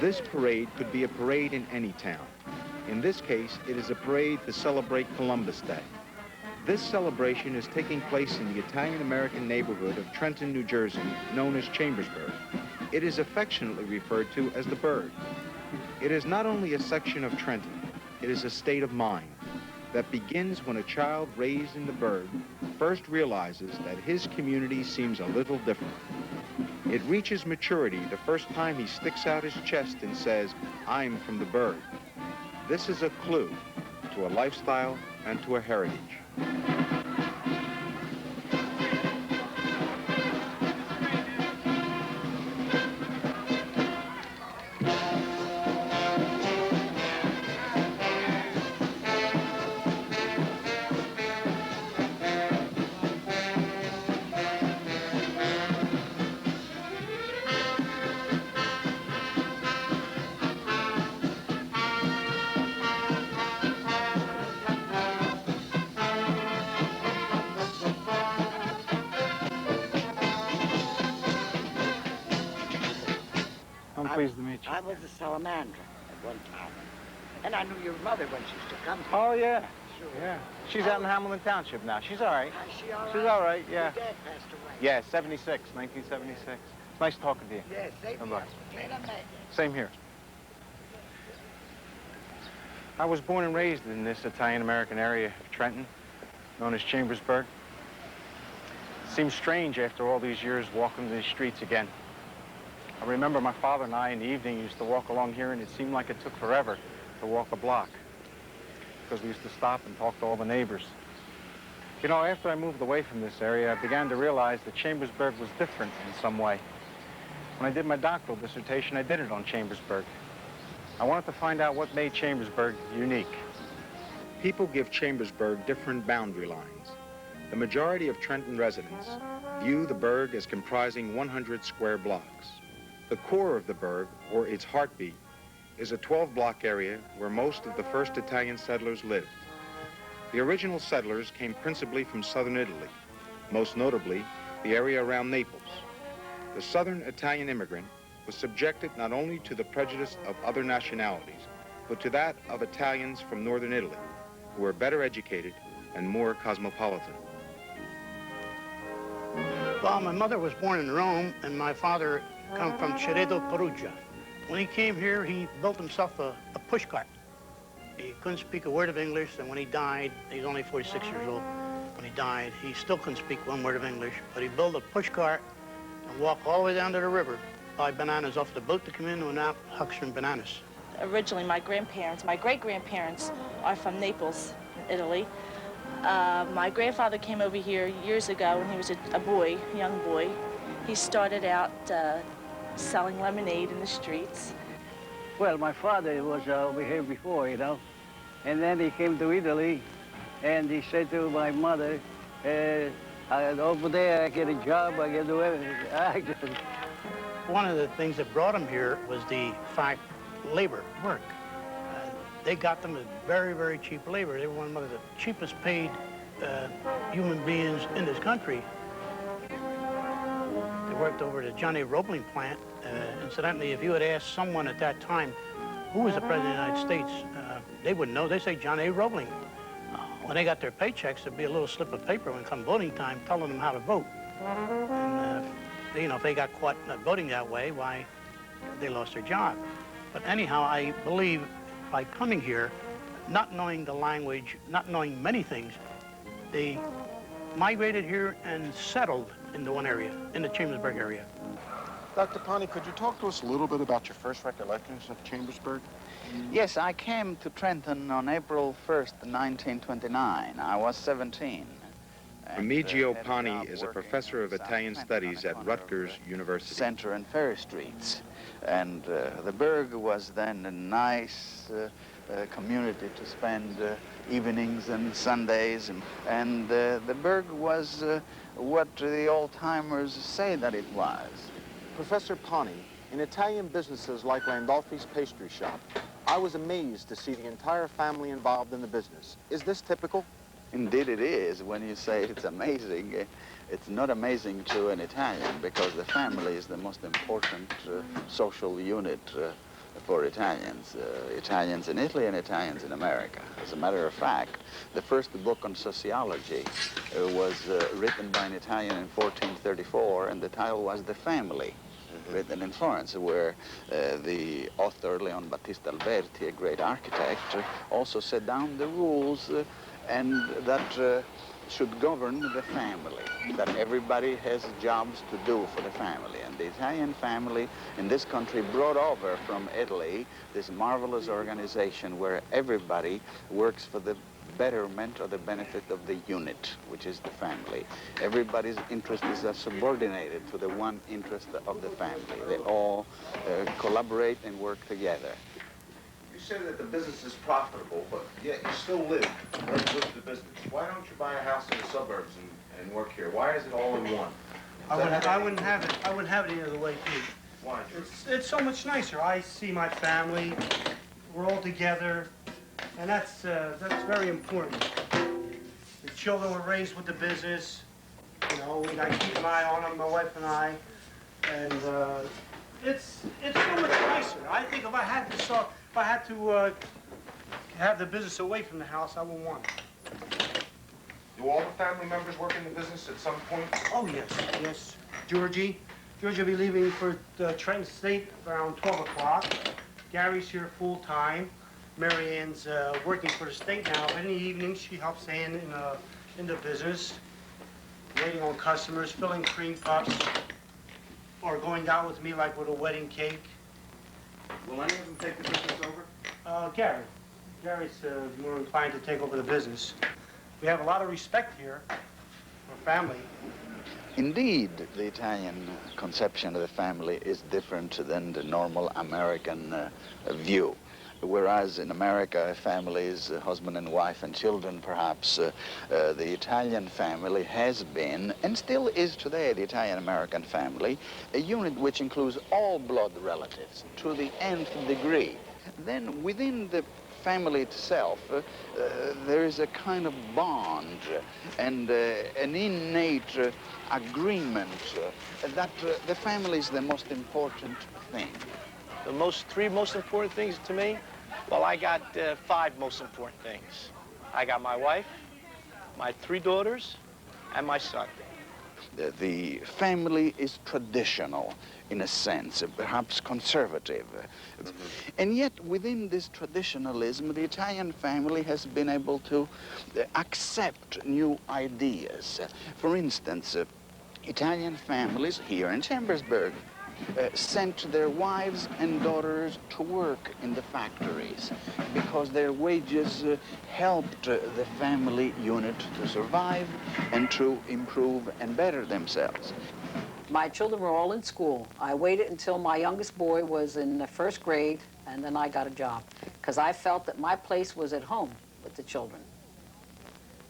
This parade could be a parade in any town. In this case, it is a parade to celebrate Columbus Day. This celebration is taking place in the Italian-American neighborhood of Trenton, New Jersey, known as Chambersburg. It is affectionately referred to as the Burg. It is not only a section of Trenton, it is a state of mind that begins when a child raised in the Burg first realizes that his community seems a little different. It reaches maturity the first time he sticks out his chest and says, "I'm from the Burg." This is a clue to a lifestyle and to a heritage. Pleased to meet you. I was a salamander at one time. And I knew your mother when she used to come here. Oh, yeah. Sure. Yeah. She's out in Hamilton Township now. She's all right. Is she all right? She's all right, yeah. Your dad passed away. Yeah, 1976. It's nice talking to you. Yes, same Bye-bye. here. Same here. I was born and raised in this Italian-American area of Trenton, known as Chambersburg. It seems strange after all these years walking the streets again. I remember my father and I in the evening used to walk along here, and it seemed like it took forever to walk a block because we used to stop and talk to all the neighbors. You know, after I moved away from this area, I began to realize that Chambersburg was different in some way. When I did my doctoral dissertation, I did it on Chambersburg. I wanted to find out what made Chambersburg unique. People give Chambersburg different boundary lines. The majority of Trenton residents view the Burg as comprising 100 square blocks. The core of the Burg, or its heartbeat, is a 12-block area where most of the first Italian settlers lived. The original settlers came principally from southern Italy, most notably the area around Naples. The southern Italian immigrant was subjected not only to the prejudice of other nationalities, but to that of Italians from northern Italy, who were better educated and more cosmopolitan. Well, my mother was born in Rome, and my father come from Ceredo, Perugia. When he came here, he built himself a pushcart. He couldn't speak a word of English, and when he died, he's only 46 years old. When he died, he still couldn't speak one word of English, but he built a pushcart and walked all the way down to the river, buy bananas off the boat to come in and out huckstering bananas. Originally, my great-grandparents are from Naples, Italy. My grandfather came over here years ago when he was a young boy. He started out selling lemonade in the streets. Well, my father was over here before, you know, and then he came to Italy, and he said to my mother, over there I get a job, I get to everything. One of the things that brought him here was the fact labor, work. They got them at very, very cheap labor. They were one of the cheapest paid human beings in this country. They worked over at the Johnny Roebling plant. Incidentally, if you had asked someone at that time who was the President of the United States, they wouldn't know. They say John A. Roebling. When they got their paychecks, there'd be a little slip of paper when come voting time telling them how to vote. And, you know, if they got caught not voting that way, why, they lost their job. But anyhow, I believe by coming here, not knowing the language, not knowing many things, they migrated here and settled into one area, in the Chambersburg area. Dr. Pani, could you talk to us a little bit about your first recollections of Chambersburg? Yes, I came to Trenton on April 1st, 1929. I was 17. Remigio Pani is a professor of Italian studies at Rutgers University. Center and Ferry Streets. And the Burg was then a nice community to spend evenings and Sundays. And the Burg was what the old-timers say that it was. Professor Pani, in Italian businesses like Landolfi's Pastry Shop, I was amazed to see the entire family involved in the business. Is this typical? Indeed it is. When you say it's amazing, it's not amazing to an Italian because the family is the most important social unit for Italians, Italians in Italy and Italians in America. As a matter of fact, the first book on sociology was written by an Italian in 1434, and the title was The Family, written in Florence, where the author, Leon Battista Alberti, a great architect, also set down the rules and that should govern the family, that everybody has jobs to do for the family. And the Italian family in this country brought over from Italy this marvelous organization where everybody works for the betterment or the benefit of the unit, which is the family. Everybody's interests are subordinated to the one interest of the family. They all collaborate and work together. You say that the business is profitable, but yet you still live with the business. Why don't you buy a house in the suburbs and work here? Why is it all in one? I wouldn't have it. I wouldn't have it any other way, too. Why? It's so much nicer. I see my family. We're all together, and that's very important. The children were raised with the business. You know, I keep an eye on them, my wife and I, and it's so much nicer. I think if I had to have the business away from the house, I wouldn't want it. Do all the family members work in the business at some point? Oh, yes. Georgie will be leaving for Trenton State around 12 o'clock. Gary's here full time. Mary Ann's working for the state now. In the evenings, she helps Ann in the business, waiting on customers, filling cream puffs, or going down with me like with a wedding cake. Will any of them take the business over? Gary's more inclined to take over the business. We have a lot of respect here for family. Indeed, the Italian conception of the family is different than the normal American view. Whereas in America, families, husband and wife and children, perhaps, the Italian family has been, and still is today, the Italian-American family, a unit which includes all blood relatives to the nth degree. Then within the family itself, there is a kind of bond and an innate agreement that the family is the most important thing. The three most important things to me? Well, I got 5 most important things. I got my wife, my 3 daughters, and my son. The family is traditional, in a sense, perhaps conservative. And yet, within this traditionalism, the Italian family has been able to accept new ideas. For instance, Italian families here in Chambersburg sent their wives and daughters to work in the factories because their wages helped the family unit to survive and to improve and better themselves. My children were all in school. I waited until my youngest boy was in the 1st grade, and then I got a job because I felt that my place was at home with the children.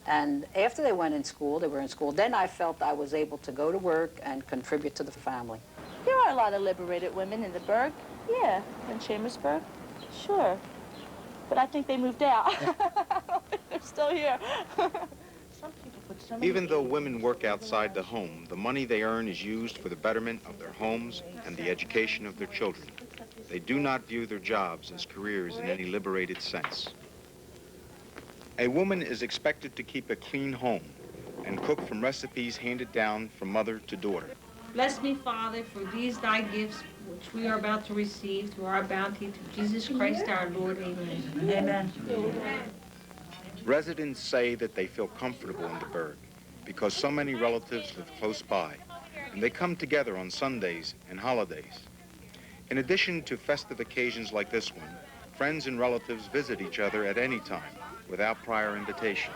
And after they were in school, then I felt I was able to go to work and contribute to the family. There are a lot of liberated women in the Burg. Yeah, in Chambersburg. Sure. But I think they moved out. I don't think they're still here. Some people put so many Even though women work outside the home, the money they earn is used for the betterment of their homes and the education of their children. They do not view their jobs as careers in any liberated sense. A woman is expected to keep a clean home and cook from recipes handed down from mother to daughter. Bless me, Father, for these thy gifts, which we are about to receive through our bounty through Jesus Christ our Lord. Amen. Amen. Residents say that they feel comfortable in the Burg because so many relatives live close by, and they come together on Sundays and holidays. In addition to festive occasions like this one, friends and relatives visit each other at any time without prior invitation.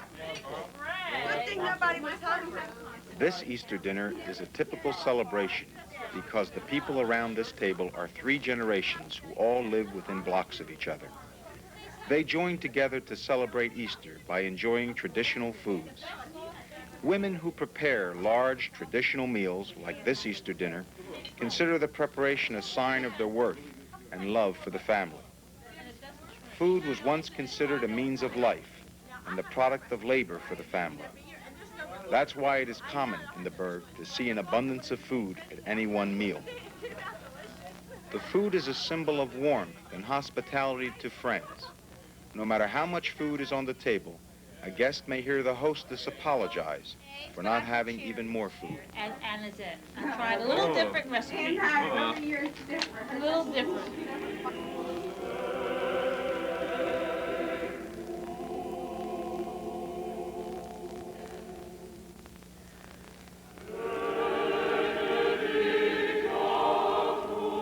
This Easter dinner is a typical celebration because the people around this table are 3 generations who all live within blocks of each other. They join together to celebrate Easter by enjoying traditional foods. Women who prepare large traditional meals like this Easter dinner consider the preparation a sign of their worth and love for the family. Food was once considered a means of life and the product of labor for the family. That's why it is common in the Burg to see an abundance of food at any one meal. The food is a symbol of warmth and hospitality to friends. No matter how much food is on the table, a guest may hear the hostess apologize for not having even more food. And it's it. I tried a little different recipe. A little different.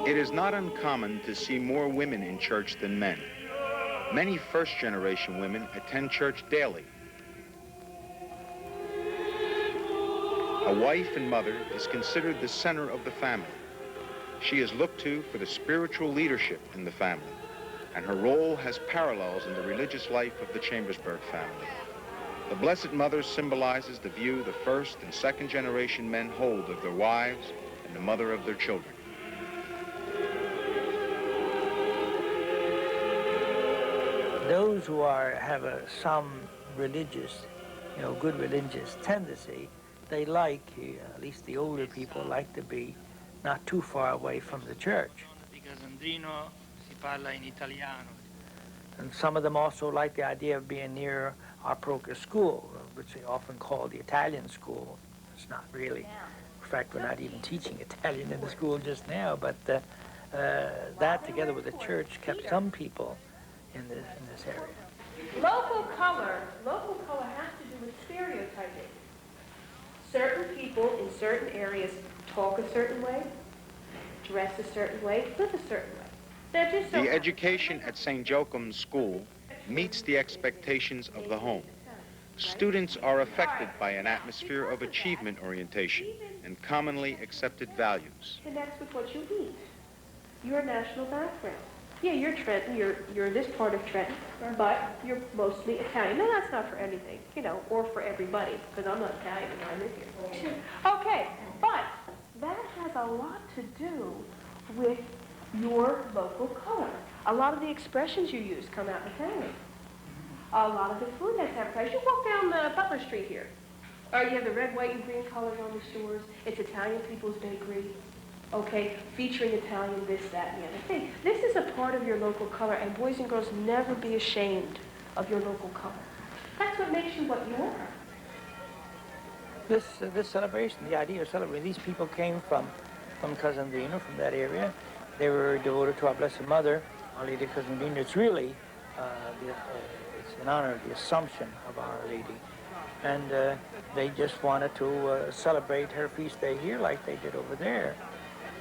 It is not uncommon to see more women in church than men. Many first-generation women attend church daily. A wife and mother is considered the center of the family. She is looked to for the spiritual leadership in the family, and her role has parallels in the religious life of the Chambersburg family. The Blessed Mother symbolizes the view the first and second generation men hold of their wives and the mother of their children. Those who have some religious, good religious tendency, they like, at least the older people, like to be not too far away from the church. And some of them also like the idea of being near our parochial school, which they often call the Italian school. It's not really. In fact, we're not even teaching Italian in the school just now, but that together with the church kept some people in this area. Local color has to do with stereotyping. Certain people in certain areas talk a certain way, dress a certain way, live a certain way. They're just so the education at St. Joachim's School meets the expectations of the home. Students are affected by an atmosphere of achievement orientation and commonly accepted values. Connects with what you eat, your national background. Yeah, you're Trenton, you're this part of Trenton, but you're mostly Italian. No, that's not for anything, or for everybody, because I'm not Italian and I live here. Okay, but that has a lot to do with your local color. A lot of the expressions you use come out Italian. A lot of the food that's advertised. You walk down Butler Street here, or you have the red, white, and green colors on the stores. It's Italian People's Bakery. Okay, featuring Italian this, that, and the other thing. This is a part of your local color, and boys and girls, never be ashamed of your local color. That's what makes you what you are. This celebration, the idea of celebrating, these people came from Cousin Dino, from that area. They were devoted to our Blessed Mother, Our Lady of Cousin Dino. It's really, it's in honor of the Assumption of Our Lady. And they just wanted to celebrate her feast day here like they did over there.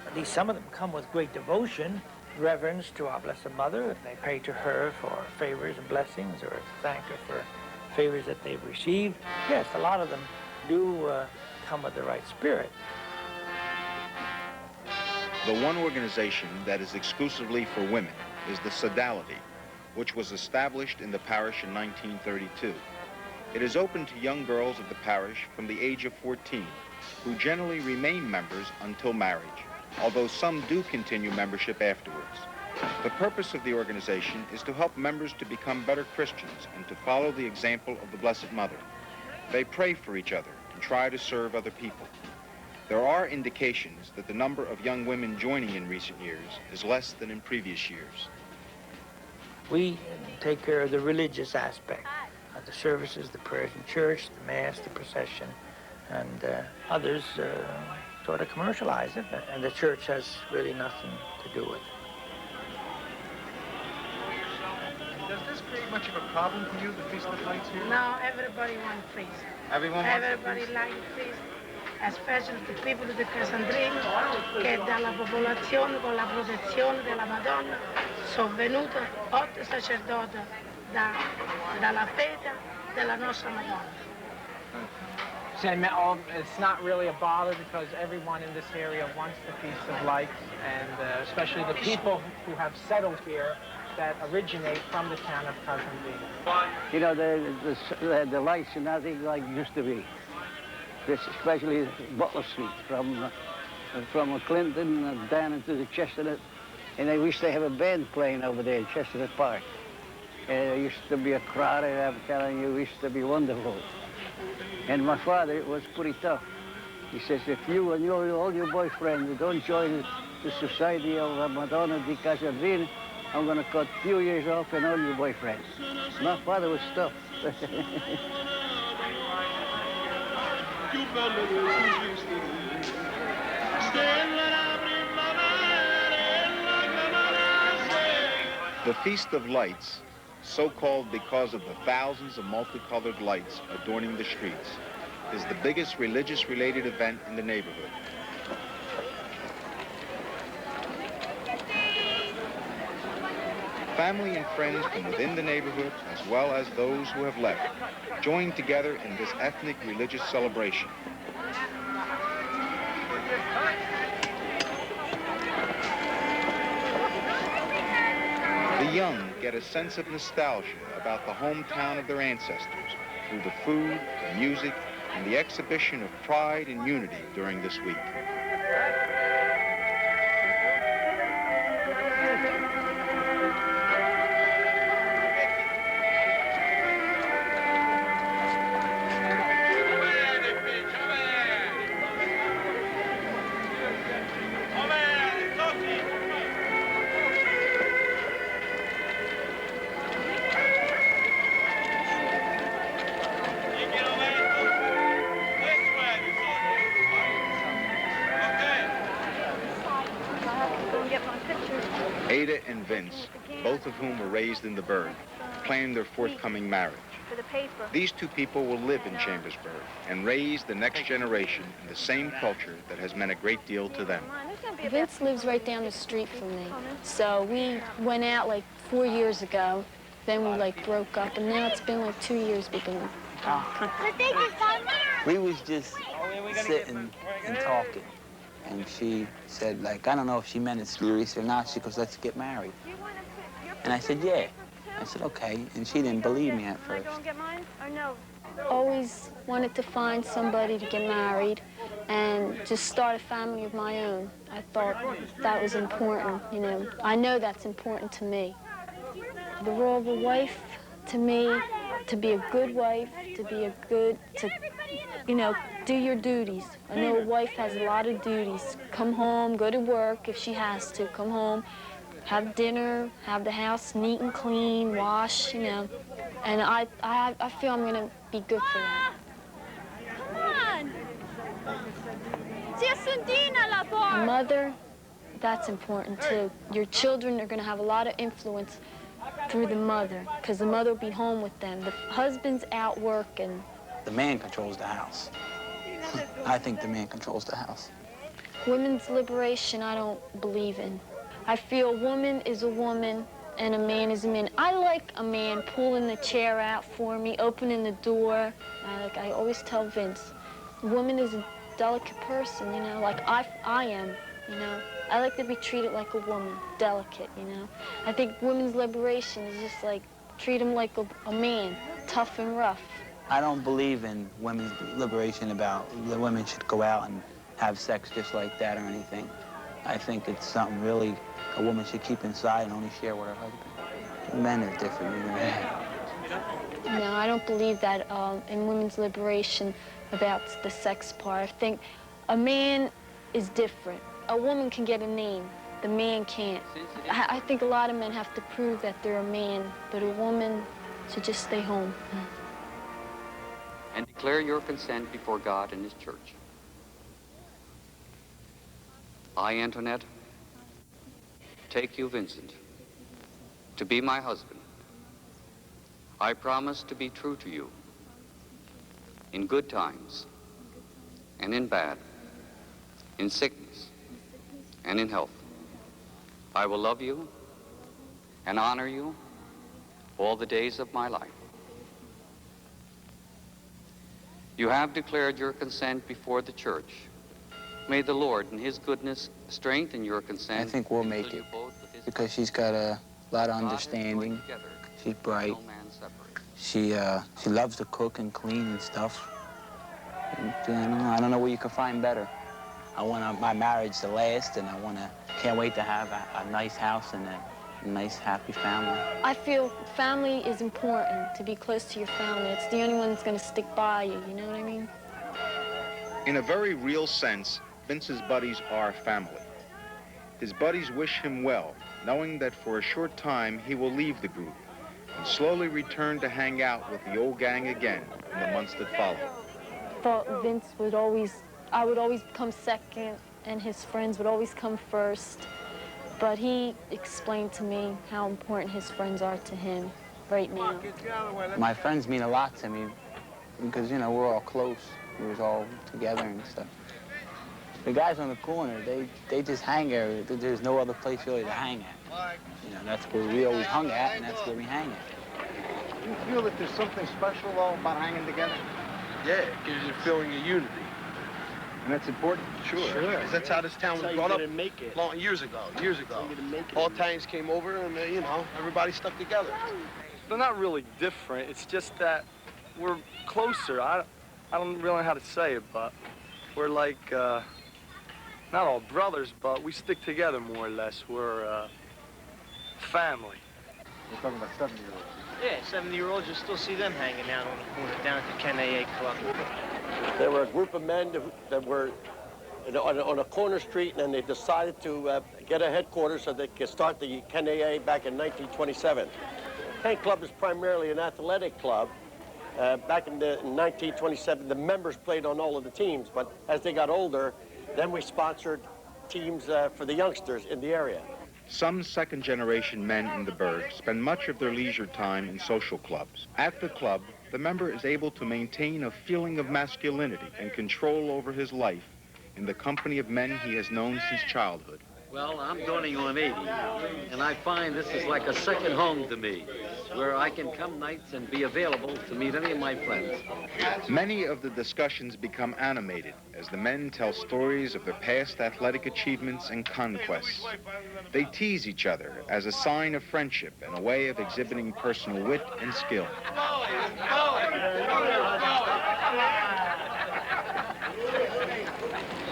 At least some of them come with great devotion, reverence to our Blessed Mother, that they pray to her for favors and blessings, or to thank her for favors that they've received. Yes, a lot of them do come with the right spirit. The one organization that is exclusively for women is the Sodality, which was established in the parish in 1932. It is open to young girls of the parish from the age of 14, who generally remain members until marriage, although some do continue membership afterwards. The purpose of the organization is to help members to become better Christians and to follow the example of the Blessed Mother. They pray for each other and try to serve other people. There are indications that the number of young women joining in recent years is less than in previous years. We take care of the religious aspect of the services, the prayers in church, the Mass, the procession, and others sort of commercialize it, and the church has really nothing to do with it. Does this create much of a problem for you, the Feast of Lights here? No, everybody wants feast. Everybody likes feast, especially the people of the Casandrino, che dalla popolazione con la protezione della Madonna sono venuti 8 sacerdoti dalla fede della nostra Madonna. It's not really a bother because everyone in this area wants the Feast of Lights, and especially the people who have settled here that originate from the town of Cardelia. The lights are nothing like it used to be. This, especially Butler Street, from Clinton down into the Chestnut, and they used to have a band playing over there in Chestnut Park. There used to be a crowd, I'm telling you, it used to be wonderful. And my father was pretty tough. He says, if you and all your boyfriends don't join the Society of Madonna di Casandrino, I'm going to cut a few years off and all your boyfriends. My father was tough. The Feast of Lights, so called because of the thousands of multicolored lights adorning the streets, is the biggest religious-related event in the neighborhood. Family and friends from within the neighborhood, as well as those who have left, join together in this ethnic religious celebration. The young get a sense of nostalgia about the hometown of their ancestors through the food, the music, and the exhibition of pride and unity during this week. Ada and Vince, both of whom were raised in the Burg, plan their forthcoming marriage. These two people will live in Chambersburg and raise the next generation in the same culture that has meant a great deal to them. Vince lives right down the street from me. So we went out like 4 years ago, then we like broke up, and now it's been like 2 years we've been. We was just sitting and talking. And she said, like, I don't know if she meant it serious or not. She goes, let's get married. And I said, yeah. I said, okay. And she didn't believe me at first. Always wanted to find somebody to get married and just start a family of my own. I thought that was important, you know. I know that's important to me. The role of a wife, to me, to be a good wife, you know, do your duties. I know a wife has a lot of duties. Come home, go to work if she has to, come home, have dinner, have the house neat and clean, wash, you know. And I feel I'm gonna be good for that. A mother, that's important too. Your children are gonna have a lot of influence through the mother, because the mother will be home with them. The husband's out working. The man controls the house. I think the man controls the house. Women's liberation, I don't believe in. I feel a woman is a woman and a man is a man. I like a man pulling the chair out for me, opening the door. I always tell Vince, a woman is a delicate person, you know, like I am, you know. I like to be treated like a woman, delicate, you know. I think women's liberation is just like, treat them like a man, tough and rough. I don't believe in women's liberation about the women should go out and have sex just like that or anything. I think it's something really a woman should keep inside and only share with her husband. Men are different, you know. No, I don't believe that in women's liberation about the sex part. I think a man is different. A woman can get a name, the man can't. I think a lot of men have to prove that they're a man, but a woman should just stay home. And declare your consent before God and His church. I, Antoinette, take you, Vincent, to be my husband. I promise to be true to you in good times and in bad, in sickness and in health. I will love you and honor you all the days of my life. You have declared your consent before the church. May the Lord, in His goodness, strengthen your consent. I think we'll make it because she's got a lot of understanding. She's bright. She loves to cook and clean and stuff. And, I don't know where you can find better. I want my marriage to last, and can't wait to have a nice house and a nice, happy family. I feel family is important, to be close to your family. It's the only one that's going to stick by you, you know what I mean? In a very real sense, Vince's buddies are family. His buddies wish him well, knowing that for a short time he will leave the group and slowly return to hang out with the old gang again in the months that follow. Thought I would always come second, and his friends would always come first. But he explained to me how important his friends are to him right now. My friends mean a lot to me because, you know, we're all close. We was all together and stuff. The guys on the corner, they just hang there. There's no other place really to hang at. You know, that's where we always hung at, and that's where we hang at. Do you feel that there's something special, though, about hanging together? Yeah, it gives you a feeling of unity. And that's important? Sure. Because that's how this town was brought up long years ago. All Italians came over and, you know, everybody stuck together. They're not really different. It's just that we're closer. I don't really know how to say it, but we're like, not all brothers, but we stick together more or less. We're family. We're talking about 70-year-olds. Yeah, 70-year-olds, you still see them hanging out on the corner down at the Ken AA Club. There were a group of men that were on a corner street, and they decided to get a headquarters so they could start the Ken AA back in 1927. Ken Club is primarily an athletic club. Back in 1927, the members played on all of the teams, but as they got older, then we sponsored teams for the youngsters in the area. Some second-generation men in the Burg spend much of their leisure time in social clubs. At the club, the member is able to maintain a feeling of masculinity and control over his life in the company of men he has known since childhood. Well, I'm going on 80, and I find this is like a second home to me, where I can come nights and be available to meet any of my friends. Many of the discussions become animated as the men tell stories of their past athletic achievements and conquests. They tease each other as a sign of friendship and a way of exhibiting personal wit and skill.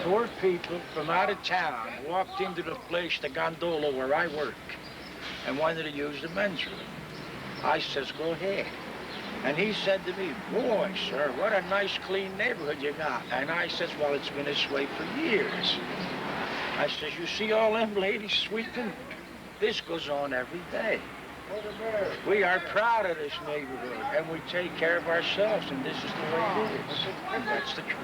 Four people from out of town walked into the place, the gondola where I work, and wanted to use the men's room. I says, go ahead. And he said to me, boy, sir, what a nice, clean neighborhood you got. And I says, well, it's been this way for years. I says, you see all them ladies sweeping? This goes on every day. We are proud of this neighborhood, and we take care of ourselves, and this is the way it is. And that's the truth.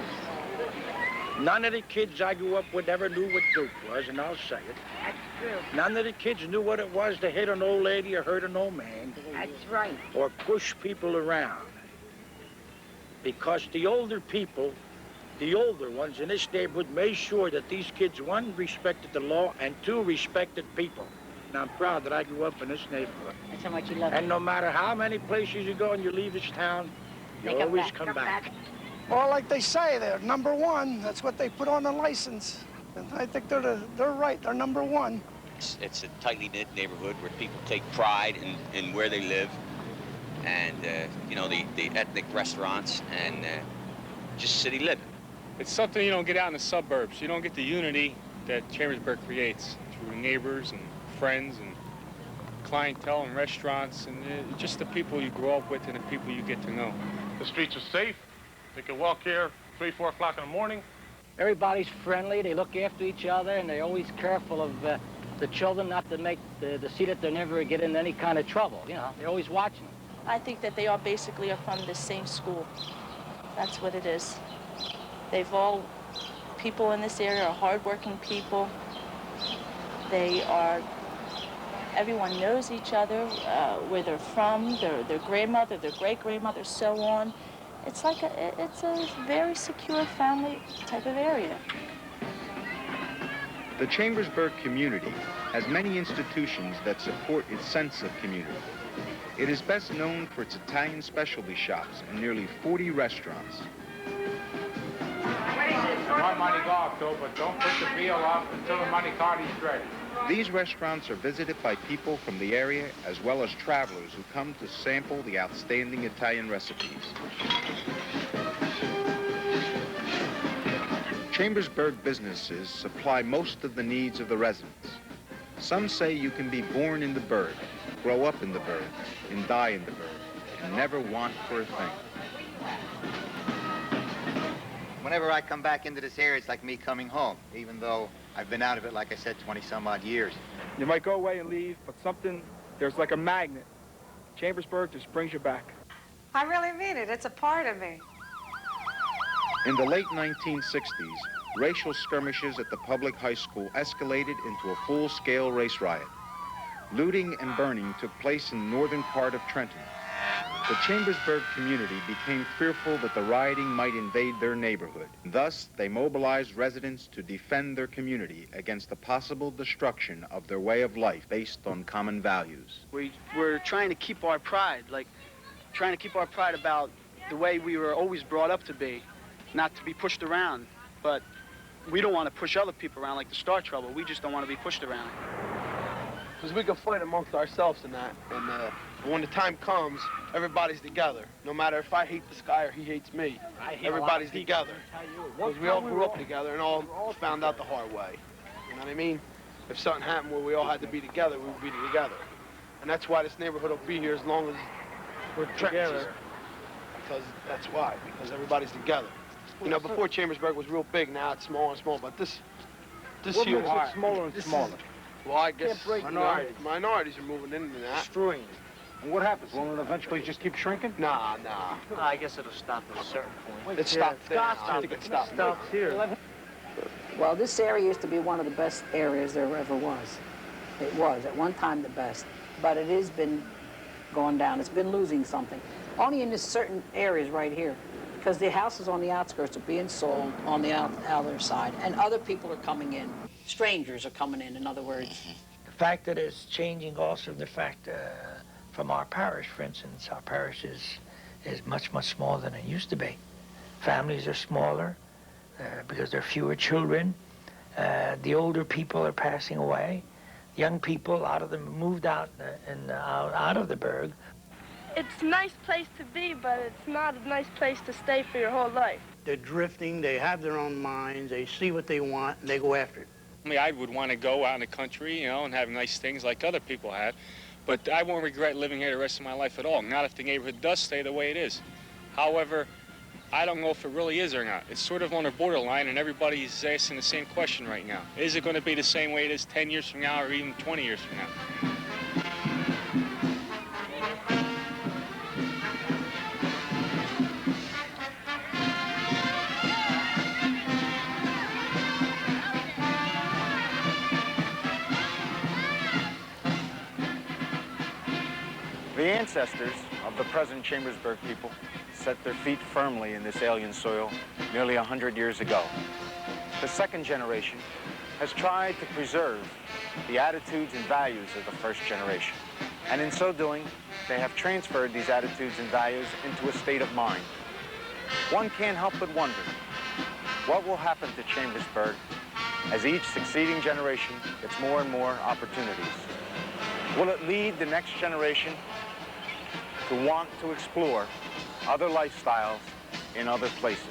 None of the kids I grew up with ever knew what dope was, and I'll say it. That's true. None of the kids knew what it was to hit an old lady or hurt an old man. That's right. Or push people around. Because the older people, the older ones in this neighborhood made sure that these kids, one, respected the law, and two, respected people. And I'm proud that I grew up in this neighborhood. That's how much you love it. And no matter how many places you go and you leave this town, you always come back. Well, like they say, they're number one. That's what they put on the license. And I think they're right. They're number one. It's a tightly knit neighborhood where people take pride in where they live, and you know, the ethnic restaurants and just city living. It's something you don't get out in the suburbs. You don't get the unity that Chambersburg creates through neighbors and friends and clientele and restaurants and just the people you grow up with and the people you get to know. The streets are safe. They can walk here 3, 4 o'clock in the morning. Everybody's friendly. They look after each other, and they're always careful of the children not to make to see that they never get in any kind of trouble. You know, they're always watching them. I think that they all basically are from the same school. That's what it is. They've all, people in this area are hardworking people. They are, everyone knows each other, where they're from, their grandmother, their great-grandmother, so on. It's like it's a very secure family type of area. The Chambersburg community has many institutions that support its sense of community. It is best known for its Italian specialty shops and nearly 40 restaurants. My money go off, though, but don't put the bill up until the money card is ready. These restaurants are visited by people from the area as well as travelers who come to sample the outstanding Italian recipes. Chambersburg businesses supply most of the needs of the residents. Some say you can be born in the Burg, grow up in the Burg, and die in the Burg, and never want for a thing. When Whenever I come back into this area, it's like me coming home, even though I've been out of it, like I said, 20-some-odd years. You might go away and leave, but there's like a magnet. Chambersburg just brings you back. I really mean it. It's a part of me. In the late 1960s, racial skirmishes at the public high school escalated into a full-scale race riot. Looting and burning took place in the northern part of Trenton. The Chambersburg community became fearful that the rioting might invade their neighborhood. Thus, they mobilized residents to defend their community against the possible destruction of their way of life based on common values. We're trying to keep our pride, trying to keep our pride about the way we were always brought up to be, not to be pushed around. But we don't want to push other people around like to start trouble. We just don't want to be pushed around. Because we can fight amongst ourselves in that. And when the time comes, everybody's together. No matter if I hate this guy or he hates me, everybody's together. Because we all grew up together and all found out the hard way. You know what I mean? If something happened where we all had to be together, we would be together. And that's why this neighborhood will be here as long as we're together. Because that's why, because everybody's together. You know, before Chambersburg was real big, now it's small and small, but this here is smaller and smaller. Well, I guess minorities are moving into that. Destroying it. And what happens? Won't it eventually just keep shrinking? Nah. I guess it'll stop at a certain point. It stopped there. I think it stopped here. Well, this area used to be one of the best areas there ever was. It was, at one time, the best. But it has been going down. It's been losing something. Only in this certain areas right here. Because the houses on the outskirts are being sold on the other side, and other people are coming in. Strangers are coming in other words. The fact that it's changing also the fact from our parish, for instance, our parish is much, much smaller than it used to be. Families are smaller because there are fewer children. The older people are passing away. Young people, a lot of them moved out out of the Burg. It's a nice place to be, but it's not a nice place to stay for your whole life. They're drifting, they have their own minds, they see what they want, and they go after it. I mean, I would want to go out in the country, and have nice things like other people have, but I won't regret living here the rest of my life at all, not if the neighborhood does stay the way it is. However, I don't know if it really is or not. It's sort of on the borderline, and everybody's asking the same question right now. Is it going to be the same way it is 10 years from now or even 20 years from now? The ancestors of the present Chambersburg people set their feet firmly in this alien soil nearly 100 years ago. The second generation has tried to preserve the attitudes and values of the first generation. And in so doing, they have transferred these attitudes and values into a state of mind. One can't help but wonder, what will happen to Chambersburg as each succeeding generation gets more and more opportunities? Will it lead the next generation to want to explore other lifestyles in other places?